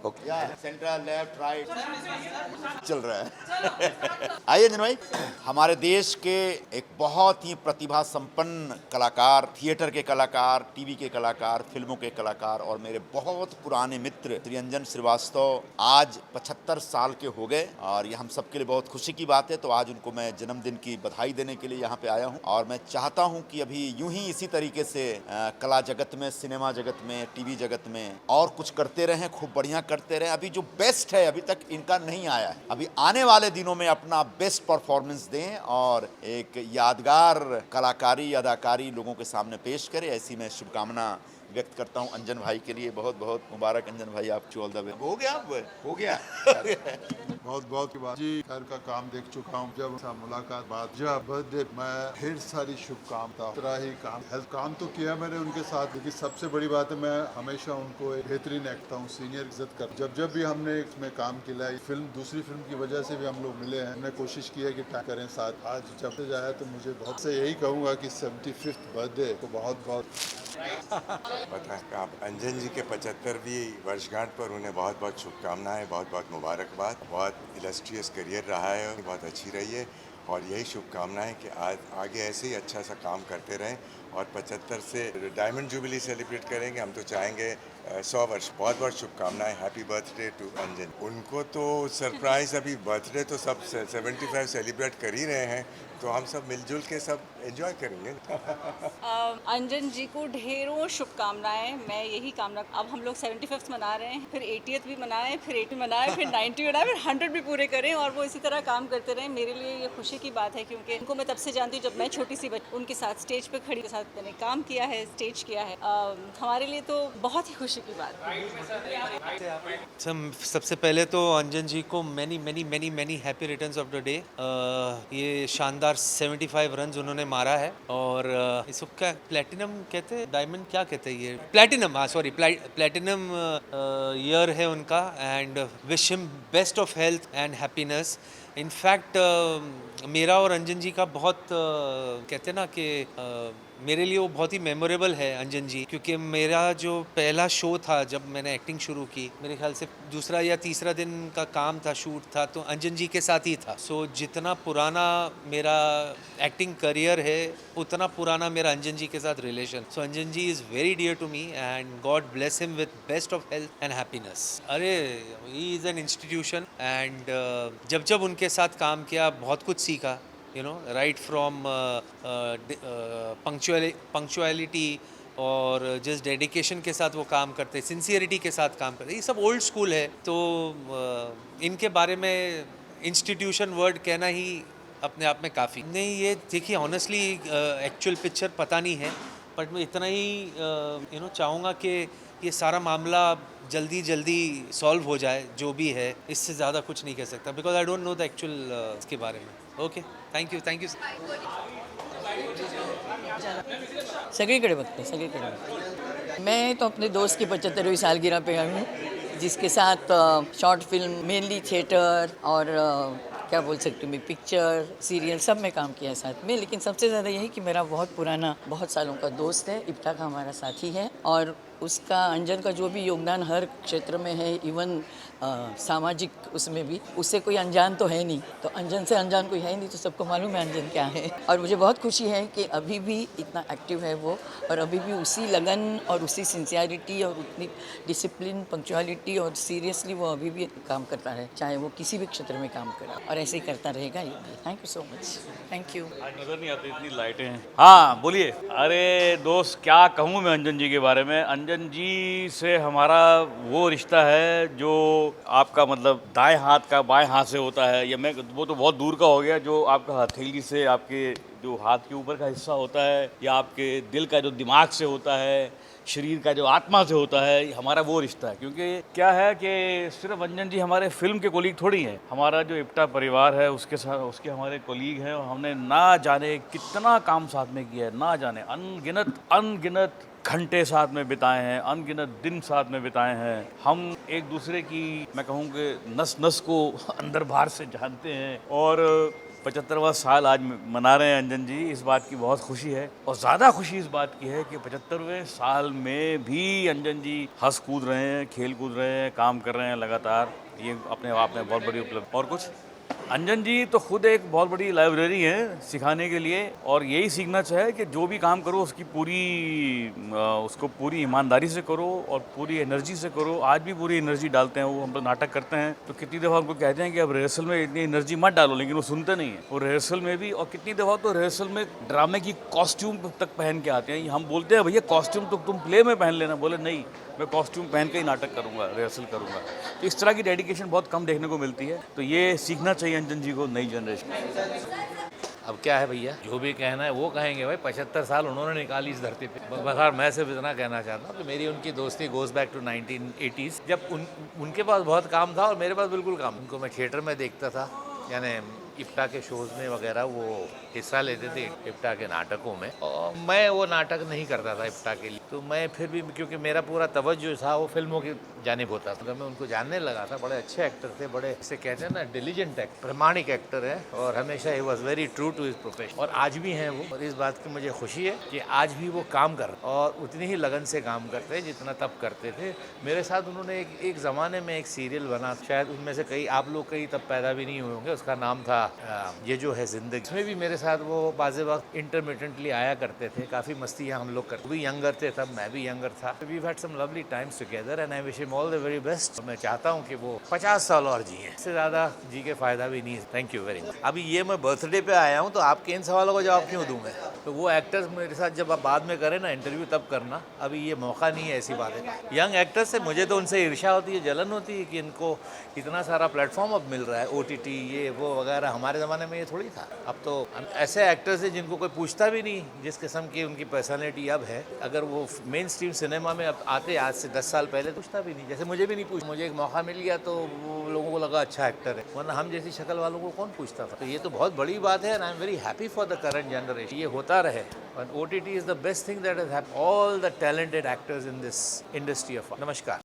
Okay, central left right चल रहा है। आइए अंजन भाई, हमारे देश के एक बहुत ही प्रतिभा संपन्न कलाकार, थिएटर के कलाकार, टीवी के कलाकार, फिल्मों के कलाकार और मेरे बहुत पुराने मित्र श्री अंजन श्रीवास्तव आज 75 साल के हो गए और ये हम सबके लिए बहुत खुशी की बात है। तो आज उनको मैं जन्मदिन की बधाई देने के लिए यहाँ पे आया हूँ और मैं चाहता हूँ कि अभी यूं ही इसी तरीके से कला जगत में, सिनेमा जगत में, टीवी जगत में और कुछ करते रहें, खूब बढ़िया करते रहें। अभी जो बेस्ट है अभी तक इनका नहीं आया है, अभी आने वाले दिनों में अपना बेस्ट परफॉर्मेंस दें और एक यादगार कलाकारी अदाकारी लोगों के सामने पेश करें, ऐसी मैं शुभकामना व्यक्त करता हूं अंजन भाई के लिए। बहुत बहुत मुबारक अंजन भाई, आपको ऑल द वे। हो गया हो गया बहुत बहुत की बात जी, घर का काम देख चुका हूँ। जब मुलाकात बात जब बर्थडे में ढेर सारी शुभकामनाएं, तरह ही काम हेल्थ काम तो किया मैंने उनके साथ, लेकिन सबसे बड़ी बात है मैं हमेशा उनको एक बेहतरीन एक्टर हूँ, सीनियर इज्जत कर। जब भी हमने इसमें काम किया, फिल्म दूसरी फिल्म की वजह से भी हम लोग मिले हैं, हमने कोशिश की है कि टाइम करें साथ। आज जब से जाए तो मुझे बहुत से यही कहूँगा कि 75th बर्थडे को बहुत बहुत आप अंजन जी के 75वीं वर्षगांठ पर उन्हें बहुत बहुत शुभकामनाएं, बहुत बहुत मुबारकबाद। बहुत इलस्ट्रियस करियर रहा है, बहुत अच्छी रही है और यही शुभकामनाएं कि आज आगे ऐसे ही अच्छा सा काम करते रहें और 75 से डायमंड जुबली सेलिब्रेट करेंगे। हम तो चाहेंगे 100 वर्ष। बहुत बहुत शुभकामनाएं, हैप्पी बर्थडे टू अंजन। उनको तो सरप्राइज, अभी बर्थडे तो सब 75 सेलिब्रेट कर ही रहे हैं, तो हम सब मिलजुल के सब एंजॉय करेंगे। अंजन जी को ढेरों शुभकामनाएं। मैं यही कामना, अब हम लोग 75th मना रहे हैं, फिर 80th भी मनाएं, फिर 80 मनाएं, फिर 90 मनाएं, फिर 100 भी पूरे करें और वो इसी तरह काम करते रहें। मेरे लिए ये खुशी की बात है क्योंकि उनको मैं तब से जानती हूँ जब मैं छोटी सी उनके साथ स्टेज पे खड़ी के साथ मैंने काम किया है, स्टेज किया है। हमारे लिए तो बहुत ही खुशी की बात है। सबसे पहले तो अंजन जी को many many many many happy returns of the day. ये शानदार 75 रन्स उन्होंने मारा है और इसको क्या प्लेटिनम कहते हैं, डायमंड क्या कहते हैं, ये प्लेटिनम, हाँ सॉरी, प्लेटिनम ईयर है उनका। And wish him best of health and happiness. In fact मेरा और अंजन जी का बहुत कहते हैं ना कि मेरे लिए वो बहुत ही मेमोरेबल है अंजन जी, क्योंकि मेरा जो पहला शो था जब मैंने एक्टिंग शुरू की, मेरे ख्याल से दूसरा या तीसरा दिन का काम था, शूट था, तो अंजन जी के साथ ही था। सो जितना पुराना मेरा एक्टिंग करियर है उतना पुराना मेरा अंजन जी के साथ relation. So Anjan ji is very dear to me and God bless him with best of health and happiness. अरे he is an institution and जब जब उनके साथ काम किया बहुत कुछ सीखा, you know, right from punctuality और जिस डेडिकेशन के साथ वो काम करते, सिंसियरिटी के साथ काम करते, ये सब ओल्ड स्कूल है। तो इनके बारे में इंस्टीट्यूशन वर्ड कहना ही अपने आप में काफ़ी नहीं। ये देखिए ऑनेस्टली एक्चुअल पिक्चर पता नहीं है, बट मैं इतना ही चाहूँगा कि ये सारा मामला जल्दी जल्दी सॉल्व हो जाए, जो भी है। इससे ज़्यादा कुछ नहीं कह सकता because I don't know the actual इसके बारे में। Okay, thank you. सगळीकडे बघते। मैं तो अपने दोस्त की 75वीं सालगिरह पे आई हूँ, जिसके साथ शॉर्ट फिल्म, मेनली थिएटर और क्या बोल सकती हूँ मैं, पिक्चर, सीरियल, सब में काम किया है साथ में। लेकिन सबसे ज़्यादा यही कि मेरा बहुत पुराना, बहुत सालों का दोस्त है, इप्टा का हमारा साथी है और उसका, अंजन का जो भी योगदान हर क्षेत्र में है, इवन सामाजिक उसमें भी, उससे कोई अनजान तो है नहीं। तो अंजन से अनजान कोई है नहीं, तो सबको मालूम है अंजन क्या है। और मुझे बहुत खुशी है कि अभी भी इतना एक्टिव है वो और अभी भी उसी लगन और उसी सिंसियरिटी और उतनी डिसिप्लिन, पंक्चुअलिटी और सीरियसली वो अभी भी काम करता है, चाहे वो किसी भी क्षेत्र में काम करे, और ऐसे ही करता रहेगा ये भी। Thank you so much. Thank you. आज नज़र नहीं आती, इतनी लाइटें हैं। हाँ बोलिए। अरे दोस्त, क्या कहूँ मैं अंजन जी के बारे में। अंजन जी से हमारा वो रिश्ता है जो आपका मतलब दाएं हाथ का बाएं हाथ से होता है, या मैं वो तो बहुत दूर का हो गया, जो आपका हथेली से आपके जो हाथ के ऊपर का हिस्सा होता है, या आपके दिल का जो दिमाग से होता है, शरीर का जो आत्मा से होता है, हमारा वो रिश्ता है। क्योंकि क्या है कि सिर्फ अंजन जी हमारे फिल्म के कोलीग थोड़ी हैं, हमारा जो इप्टा परिवार है उसके साथ, उसके हमारे कोलीग हैं और हमने ना जाने कितना काम साथ में किया है, ना जाने अनगिनत घंटे साथ में बिताए हैं, अनगिनत दिन साथ में बिताए हैं। हम एक दूसरे की, मैं कहूँ कि नस नस को अंदर बाहर से जानते हैं और 75वां साल आज मना रहे हैं अंजन जी, इस बात की बहुत खुशी है। और ज़्यादा खुशी इस बात की है कि 75वें साल में भी अंजन जी हंस कूद रहे हैं, खेल कूद रहे हैं, काम कर रहे हैं लगातार। ये अपने आप में बहुत बड़ी उपलब्धि। और कुछ अंजन जी तो खुद एक बहुत बड़ी लाइब्रेरी है सिखाने के लिए, और यही सीखना चाहे कि जो भी काम करो उसको पूरी ईमानदारी से करो और पूरी एनर्जी से करो। आज भी पूरी एनर्जी डालते हैं वो। हम तो नाटक करते हैं तो कितनी दफ़ा उनको कहते हैं कि अब रिहर्सल में इतनी एनर्जी मत डालो, लेकिन वो सुनते नहीं है। वो रिहर्सल में भी, और कितनी दफ़ा तो रिहर्सल में ड्रामे की कॉस्ट्यूम तक पहन के आते हैं। हम बोलते हैं भैया कॉस्ट्यूम तो तुम प्ले में पहन लेना, बोले नहीं मैं कॉस्ट्यूम पहन के ही नाटक करूँगा, रिहर्सल करूँगा। तो इस तरह की डेडिकेशन बहुत कम देखने को मिलती है, तो ये सीखना चाहिए अंजन जी को, नई जनरेशन। अब क्या है भैया, जो भी कहना है वो कहेंगे भाई। 75 साल उन्होंने निकाली इस धरती पे। बस मैं सिर्फ इतना कहना चाहता हूँ कि मेरी उनकी दोस्ती गोज़ बैक टू 1980s, जब उनके पास बहुत काम था और मेरे पास बिल्कुल काम। उनको मैं थिएटर में देखता था, यानी इफ्ता के शोज़ में वगैरह वो हिस्सा लेते थे, इफ्ता के नाटकों में। और मैं वो नाटक नहीं करता था इफ्ता के लिए, तो मैं फिर भी, क्योंकि मेरा पूरा तवज्जो था वो फिल्मों की जानिब होता था। मैं उनको जानने लगा था, बड़े अच्छे एक्टर थे, बड़े इसे कहते हैं ना डिलीजेंट एक्टर, प्रामाणिक एक्टर है, और हमेशा ही was very true to his profession. और आज भी हैं वो, और इस बात की मुझे खुशी है कि आज भी वो काम कर रहे और उतनी ही लगन से काम करते हैं जितना तब करते थे। मेरे साथ उन्होंने एक ज़माने में एक सीरियल बना, शायद उनमें से कई आप लोग कई तब पैदा भी नहीं हुए होंगे, उसका नाम था ये जो है ज़िंदगी। इसमें भी मेरे साथ वो बाज़े वक्त इंटरमिटेंटली आया करते थे। काफ़ी मस्तियाँ हम लोग करते, वो भी यंगर थे तब, मैं भी यंगर था। We had some lovely times together and I wish him all the very best. मैं चाहता हूँ कि वो 50 साल और जिए, इससे ज़्यादा जी के फ़ायदा भी नहीं है। Thank you very much. अभी ये मैं बर्थडे पे आया हूँ, तो आपके इन सवालों का जवाब क्यों दूँ मैं? तो वो एक्टर्स मेरे साथ जब आप बाद में करें ना इंटरव्यू, तब करना, अभी ये मौका नहीं है। ऐसी बात है, यंग एक्टर्स से मुझे तो उनसे ईर्ष्या होती है, जलन होती है कि इनको इतना सारा प्लेटफॉर्म अब मिल रहा है, OTT ये वो वगैरह। हमारे ज़माने में ये थोड़ी था। अब तो ऐसे एक्टर्स हैं जिनको कोई पूछता भी नहीं, जिस किस्म की उनकी पर्सनैलिटी अब है। अगर वो मेन स्ट्रीम सिनेमा में अब आते आज से 10 साल पहले, पूछता भी नहीं। जैसे मुझे भी नहीं पूछ, मुझे एक मौका मिल गया तो वो लोगों को लगा अच्छा एक्टर है, वरना हम जैसी शक्ल वालों को कौन पूछता था। तो ये तो बहुत बड़ी बात है, and I am very happy for the current generation. ये होता रहे, and OTT is the best thing that has happened all the talented actors in this industry of art. Namaskar.